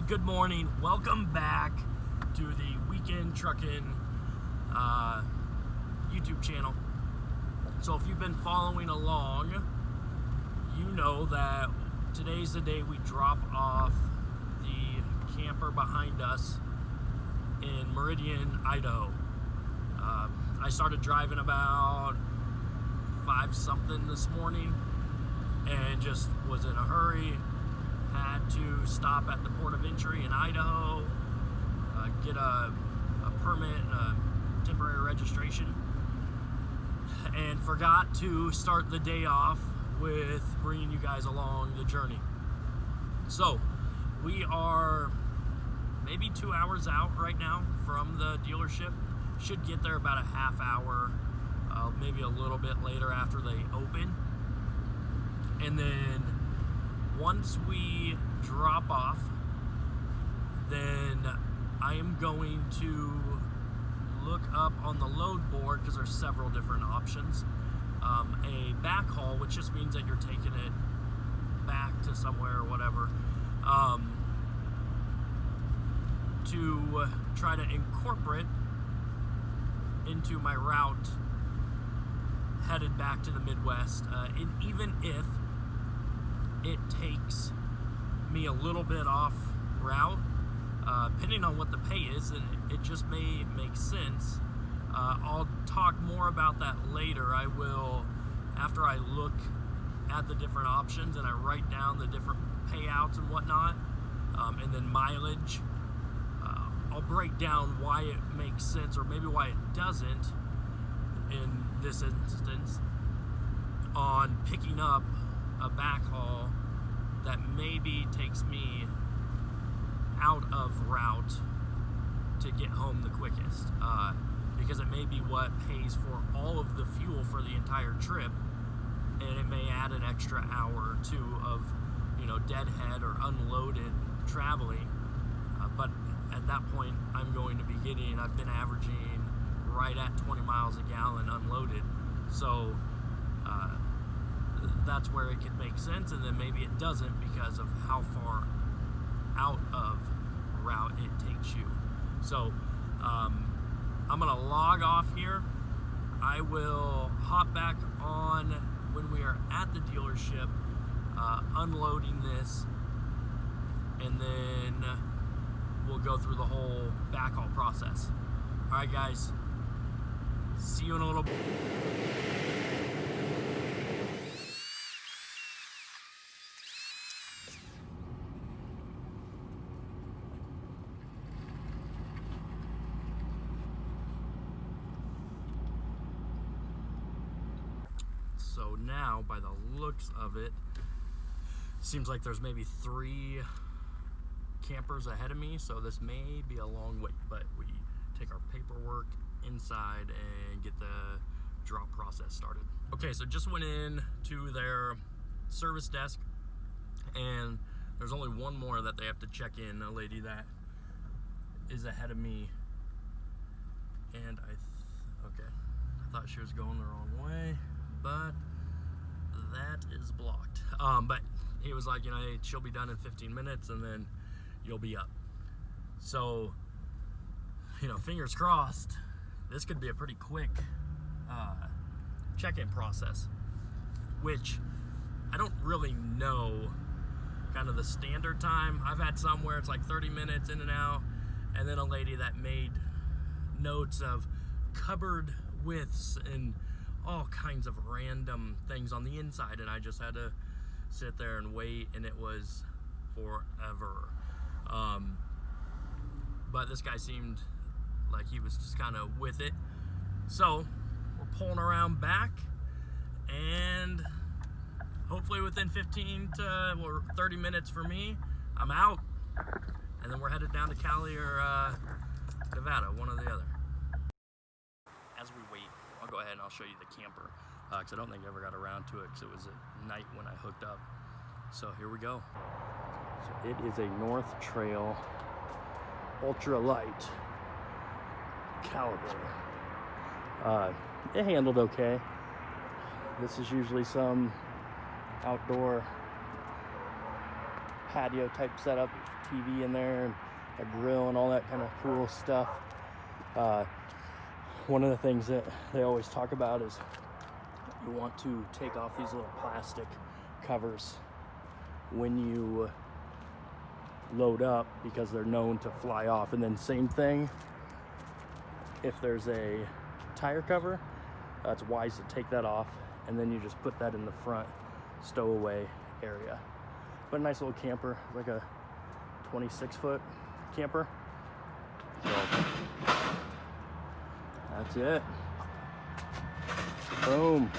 Good morning. Welcome back to the Weekend Trucking YouTube channel. So if you've been following along, you know that today's the day we drop off the camper behind us in Meridian, Idaho. I started driving about 5-something this morning and just was in a hurry. Had to stop at the port of entry in Idaho, get a permit and a temporary registration, and forgot to start the day off with bringing you guys along the journey. So we are maybe 2 hours out right now from the dealership. Should get there about a half hour, maybe a little bit later after they open. And then once we drop off, then I am going to look up on the load board, because there's several different options. A backhaul, which just means that you're taking it back to somewhere or whatever, to try to incorporate into my route headed back to the Midwest. And even if it takes me a little bit off route, depending on what the pay is, and it just may make sense. I'll talk more about that later. I will, after I look at the different options and I write down the different payouts and whatnot, and then mileage. I'll break down why it makes sense, or maybe why it doesn't in this instance, on picking up a backhaul that maybe takes me out of route to get home the quickest, because it may be what pays for all of the fuel for the entire trip, and it may add an extra hour or two of, deadhead or unloaded traveling. But at that point, I'm going to be I've been averaging right at 20 miles a gallon unloaded. So that's where it could make sense, and then maybe it doesn't because of how far out of route it takes you. So I'm gonna log off here. I will hop back on when we are at the dealership, unloading this, and then we'll go through the whole backhaul process. All right, guys, see you in a little bit. So now, by the looks of it, seems like there's maybe 3 campers ahead of me, so this may be a long wait, but we take our paperwork inside and get the drop process started. Okay, so just went in to their service desk, and there's only one more that they have to check in, a lady that is ahead of me, and I thought she was going the wrong way, but that is blocked. But he was like, hey, she'll be done in 15 minutes and then you'll be up. So, fingers crossed, this could be a pretty quick check-in process, which I don't really know kind of the standard time. I've had some where it's like 30 minutes in and out, and then a lady that made notes of cupboard widths and all kinds of random things on the inside, and I just had to sit there and wait, and it was forever. But this guy seemed like he was just kind of with it. So we're pulling around back, and hopefully within 15 to 30 minutes for me, I'm out, and then we're headed down to Cali or Nevada, one or the other. As we wait, I'll go ahead and I'll show you the camper, because I don't think I ever got around to it because it was at night when I hooked up. So here we go. So it is a North Trail ultralight caliber. It handled okay. This is usually some outdoor patio type setup. TV in there, and a grill and all that kind of cool stuff. One of the things that they always talk about is you want to take off these little plastic covers when you load up, because they're known to fly off. And then same thing, if there's a tire cover, it's wise to take that off, and then you just put that in the front stowaway area. But a nice little camper, like a 26-foot camper. So that's it. Boom.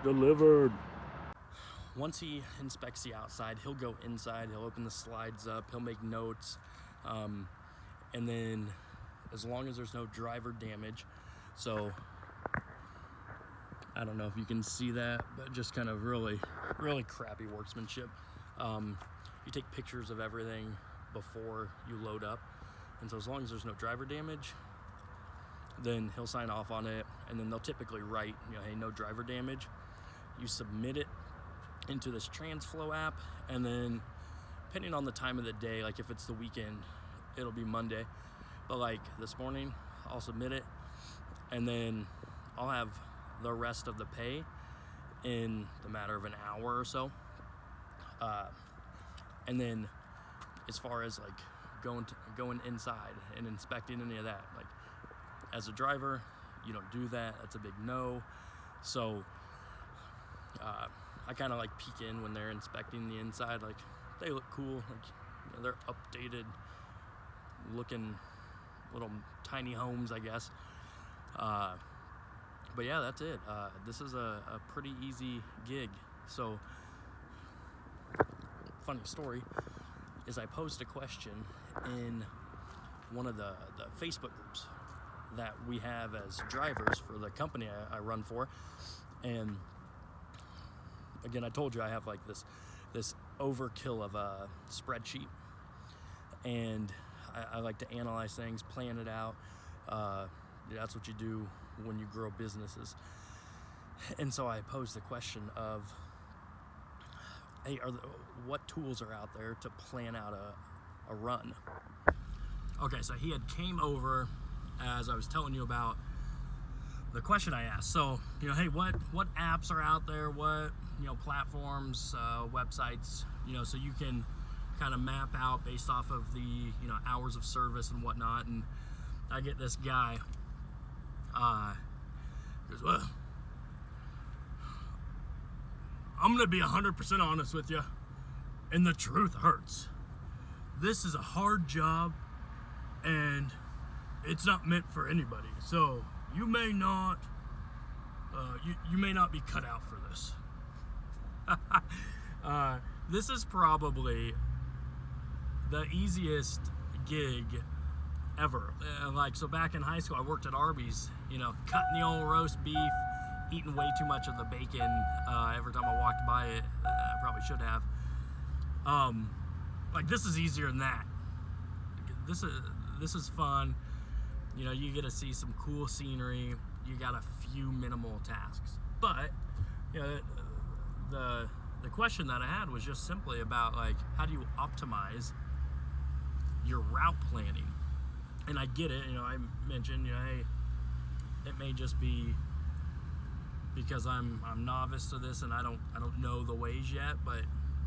Delivered. Once he inspects the outside, he'll go inside, he'll open the slides up, he'll make notes, and then as long as there's no driver damage, so I don't know if you can see that, but just kind of really crappy workmanship. You take pictures of everything before you load up, and so as long as there's no driver damage, then he'll sign off on it, and then they'll typically write, hey, no driver damage. You submit it into this TransFlow app, and then depending on the time of the day, like if it's the weekend, it'll be Monday, but like this morning, I'll submit it, and then I'll have the rest of the pay in the matter of an hour or so. And then as far as like going inside and inspecting any of that, like as a driver, you don't do that. That's a big no. So I kind of like peek in when they're inspecting the inside. Like they look cool. Like they're updated looking little tiny homes, I guess. But yeah, that's it. This is a pretty easy gig. So funny story is I posed a question in one of the Facebook groups that we have as drivers for the company I run for. And again, I told you I have like this overkill of a spreadsheet, and I like to analyze things, plan it out. That's what you do when you grow businesses. And so I posed the question of, hey, what tools are out there to plan out a run? Okay, so he had came over as I was telling you about the question I asked. So, hey, what apps are out there? What, platforms, websites, so you can kind of map out based off of the, hours of service and whatnot. And I get this guy, goes, well, I'm going to be 100% honest with you, and the truth hurts. This is a hard job, and it's not meant for anybody. So you may not, you may not be cut out for this. This is probably the easiest gig ever. So back in high school, I worked at Arby's, cutting the old roast beef, eating way too much of the bacon every time I walked by it. I probably should have. This is easier than that. This is fun. You get to see some cool scenery. You got a few minimal tasks. But the question that I had was just simply about how do you optimize your route planning? And I get it. I mentioned, hey, it may just be because I'm novice to this and I don't know the ways yet, but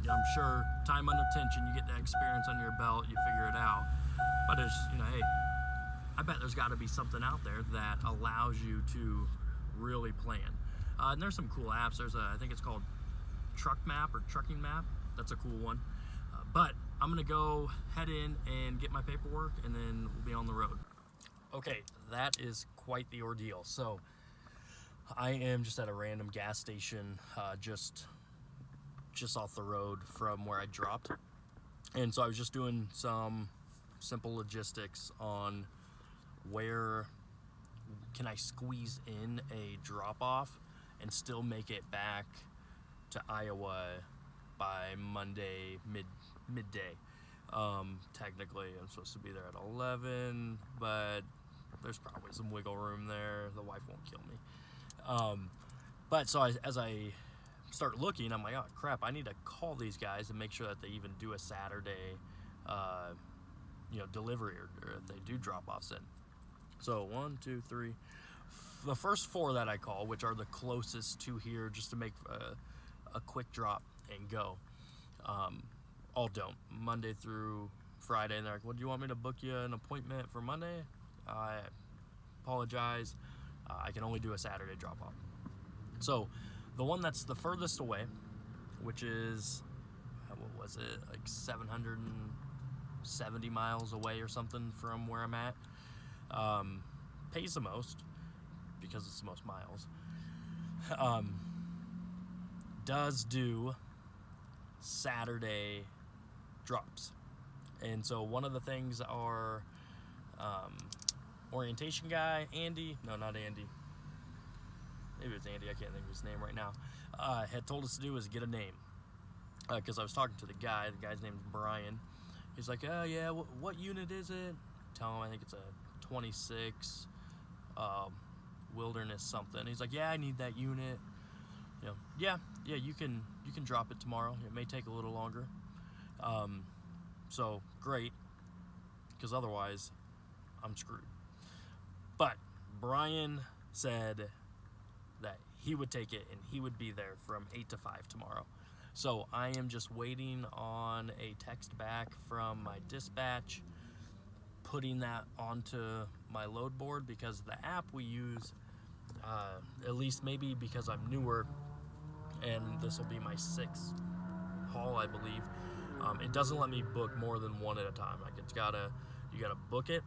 I'm sure time under tension, you get that experience under your belt, you figure it out. But it's, hey, I bet there's got to be something out there that allows you to really plan. And there's some cool apps. There's I think it's called Truck Map or Trucking Map. That's a cool one. But I'm going to go head in and get my paperwork, and then we'll be on the road. Okay, that is quite the ordeal. So I am just at a random gas station just off the road from where I dropped. And so I was just doing some simple logistics on where can I squeeze in a drop-off and still make it back to Iowa by Monday midday. Technically, I'm supposed to be there at 11, but there's probably some wiggle room there. The wife won't kill me. But so as I start looking, I'm like, oh crap, I need to call these guys and make sure that they even do a Saturday delivery or if they do drop-offs in. So 1, 2, 3. The first 4 that I call, which are the closest to here, just to make a quick drop and go, all don't. Monday through Friday, and they're like, "Well, do you want me to book you an appointment for Monday?" I apologize. I can only do a Saturday drop-off. So the one that's the furthest away, which is, what was it, like 770 miles away or something from where I'm at, pays the most because it's the most miles, does do Saturday drops. And so one of the things our orientation guy, Andy, no, not Andy, maybe it's Andy, I can't think of his name right now, had told us to do is get a name. Because I was talking to the guy's name's Brian. He's like, "Oh yeah, what unit is it?" Tell him I think it's a 26 Wilderness something. He's like, "Yeah, I need that unit." Yeah, you can drop it tomorrow. It may take a little longer. So great, because otherwise I'm screwed. But Brian said that he would take it and he would be there from 8 to 5 tomorrow. So I am just waiting on a text back from my dispatch, putting that onto my load board, because the app we use, at least maybe because I'm newer, and this will be my 6th haul, I believe, it doesn't let me book more than one at a time. Like you gotta book it,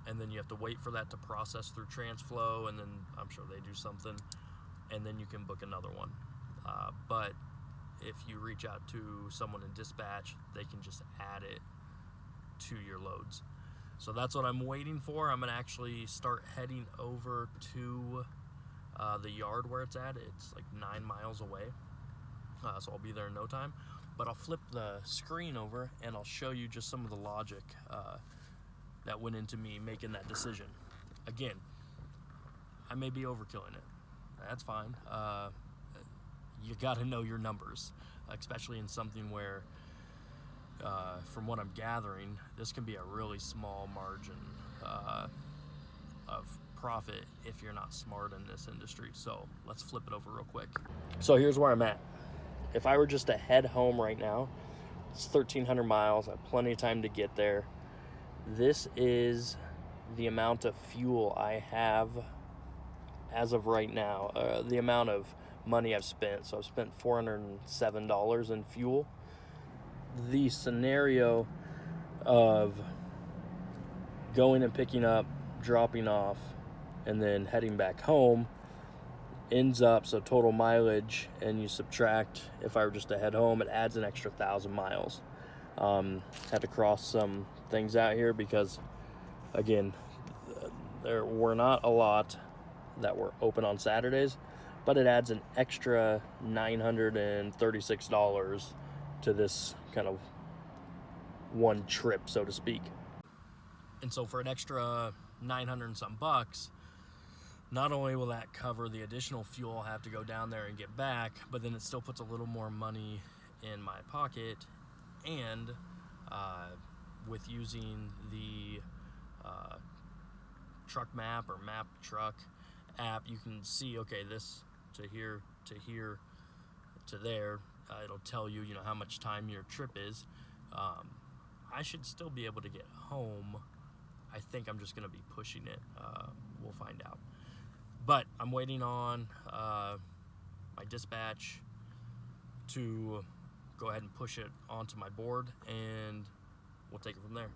and then you have to wait for that to process through TransFlow, and then I'm sure they do something, and then you can book another one. But if you reach out to someone in dispatch, they can just add it to your loads. So that's what I'm waiting for. I'm gonna actually start heading over to the yard where it's at. It's like 9 miles away, so I'll be there in no time. But I'll flip the screen over and I'll show you just some of the logic that went into me making that decision. Again, I may be overkilling it. That's fine. You got to know your numbers, especially in something where, from what I'm gathering, this can be a really small margin of profit if you're not smart in this industry. So let's flip it over real quick. So here's where I'm at. If I were just to head home right now, it's 1,300 miles. I have plenty of time to get there. This is the amount of fuel I have as of right now, the amount of money I've spent. So I've spent $407 in fuel. The scenario of going and picking up, dropping off, and then heading back home ends up, so total mileage, and you subtract, if I were just to head home, it adds an extra 1,000 miles. Had to cross some things out here because, again, there were not a lot that were open on Saturdays, but it adds an extra $936 to this kind of one trip, so to speak. And so for an extra 900 and some bucks, not only will that cover the additional fuel I'll have to go down there and get back, but then it still puts a little more money in my pocket. And with using the truck map or map truck app, you can see, okay, this to here to here to there. It'll tell you, how much time your trip is. I should still be able to get home. I think I'm just going to be pushing it. We'll find out. But I'm waiting on my dispatch to go ahead and push it onto my board, and we'll take it from there.